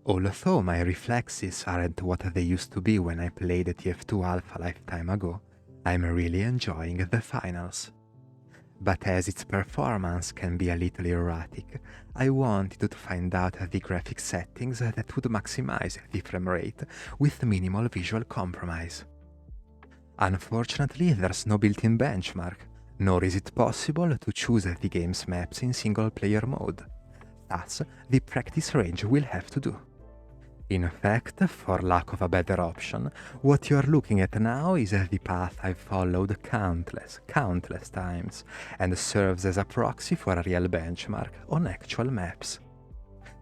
Although my reflexes aren't what they used to be when I played TF2 Alpha a lifetime ago, I'm really enjoying the finals. But as its performance can be a little erratic, I wanted to find out the graphic settings that would maximize the frame rate with minimal visual compromise. Unfortunately, there's no built-in benchmark, nor is it possible to choose the game's maps in single-player mode. Thus, the practice range will have to do. In fact, for lack of a better option, what you're looking at now is the path I've followed countless times, and serves as a proxy for a real benchmark on actual maps.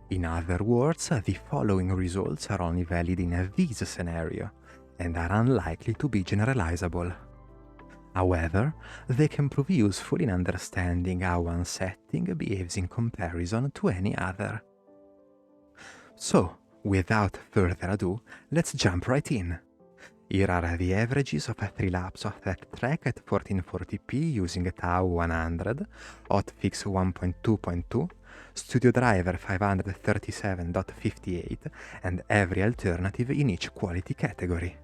In other words, the following results are only valid in this scenario, and are unlikely to be generalizable. However, they can prove useful in understanding how one setting behaves in comparison to any other. So, without further ado, let's jump right in. Here are the averages of 3 laps of that track at 1440p using Tau 100, Hotfix 1.2.2, Studio Driver 537.58, and every alternative in each quality category.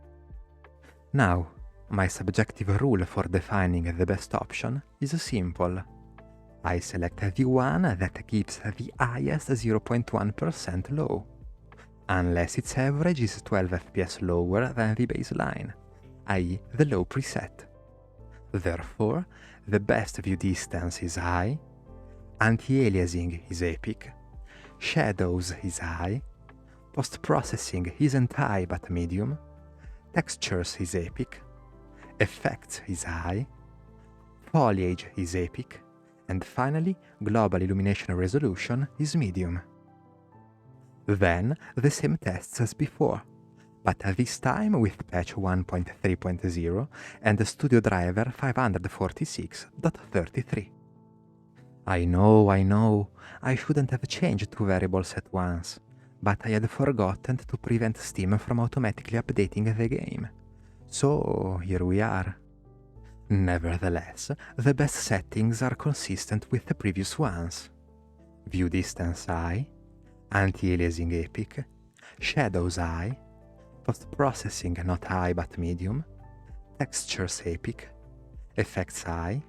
Now, my subjective rule for defining the best option is simple. I select the one that gives the highest 0.1% low, unless its average is 12 fps lower than the baseline, i.e. the low preset. Therefore, the best view distance is high, anti-aliasing is epic, shadows is high, post-processing isn't high but medium, textures is epic, effects is high, foliage is epic, and finally, global illumination resolution is medium. Then, the same tests as before, but this time with patch 1.3.0 and Studio Driver 546.33. I know, I shouldn't have changed 2 variables at once, but I had forgotten to prevent Steam from automatically updating the game. So, here we are. Nevertheless, the best settings are consistent with the previous ones. View distance high, anti-aliasing epic, shadows high, post-processing not high but medium, textures epic, effects high,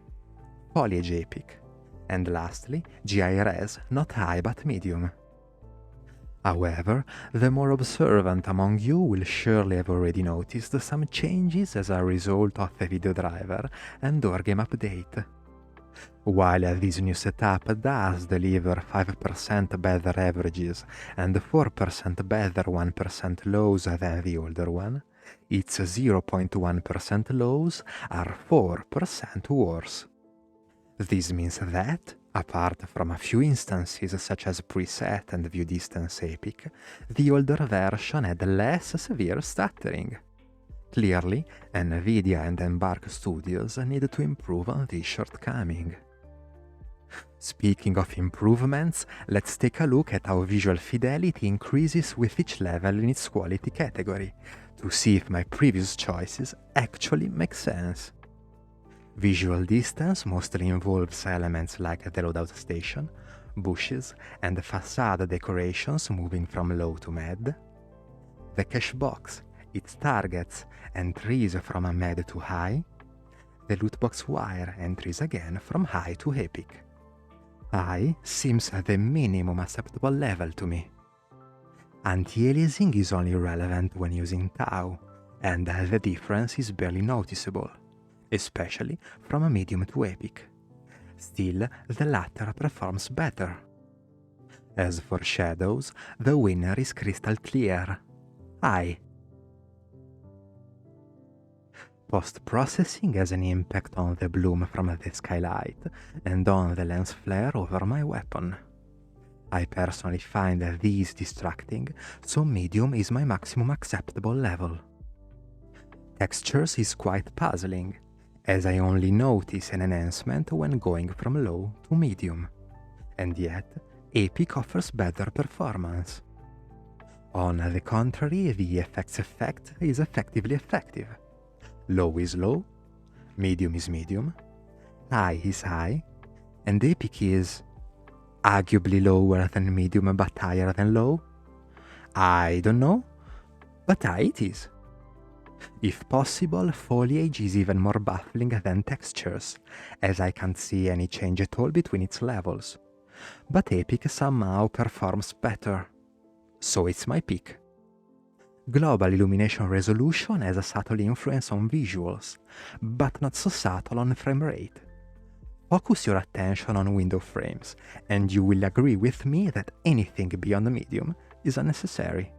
foliage epic, and lastly, GI-res not high but medium. However, the more observant among you will surely have already noticed some changes as a result of the video driver and or game update. While this new setup does deliver 5% better averages and 4% better 1% lows than the older one, its 0.1% lows are 4% worse. This means that, apart from a few instances such as preset and view distance epic, the older version had less severe stuttering. Clearly, NVIDIA and Embark Studios need to improve on this shortcoming. Speaking of improvements, let's take a look at how visual fidelity increases with each level in its quality category, to see if my previous choices actually make sense. Visual distance mostly involves elements like the loadout station, bushes, and facade decorations moving from low to med. The cache box, its targets, and trees from med to high. The loot box wire entries again from high to epic. High seems the minimum acceptable level to me. Anti-aliasing is only relevant when using Tau, and the difference is barely noticeable, especially from medium to epic. Still, the latter performs better. As for shadows, the winner is crystal clear. High. Post-processing has an impact on the bloom from the skylight and on the lens flare over my weapon. I personally find these distracting, so medium is my maximum acceptable level. Textures is quite puzzling, as I only notice an enhancement when going from low to medium, and yet epic offers better performance. On the contrary, the effects effect is effectively effective. Low is low, medium is medium, high is high, and epic is arguably lower than medium but higher than low. I don't know, but it is. If possible, Foliage is even more baffling than Textures, as I can't see any change at all between its levels. But Epic somehow performs better. So it's my pick. Global illumination resolution has a subtle influence on visuals, but not so subtle on frame rate. Focus your attention on window frames, and you will agree with me that anything beyond medium is unnecessary.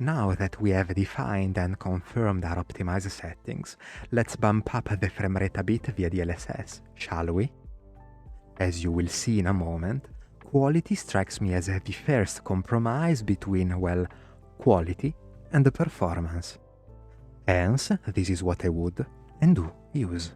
Now that we have defined and confirmed our optimized settings, let's bump up the frame rate a bit via DLSS, shall we? As you will see in a moment, quality strikes me as the first compromise between, well, quality and performance. Hence, this is what I would and do use.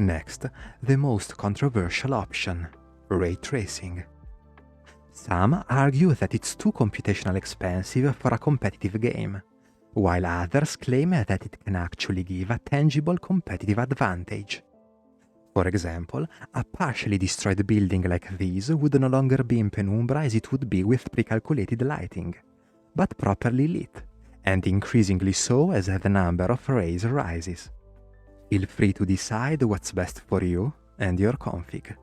Next, the most controversial option, ray tracing. Some argue that it's too computationally expensive for a competitive game, while others claim that it can actually give a tangible competitive advantage. For example, a partially destroyed building like this would no longer be in penumbra as it would be with pre-calculated lighting, but properly lit, and increasingly so as the number of rays rises. Feel free to decide what's best for you and your config.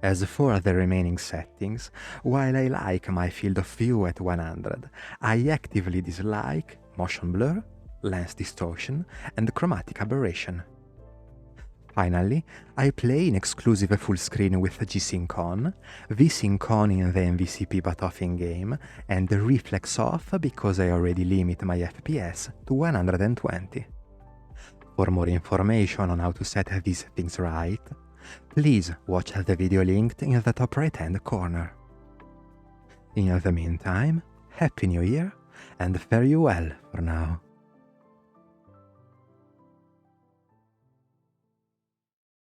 As for the remaining settings, while I like my field of view at 100, I actively dislike motion blur, lens distortion, and chromatic aberration. Finally, I play in exclusive full screen with G-Sync on, V-Sync on in the MVCP but off in-game, and reflex off because I already limit my FPS to 120. For more information on how to set these things right, please watch the video linked in the top right hand corner. In the meantime, Happy New Year and fare you well for now.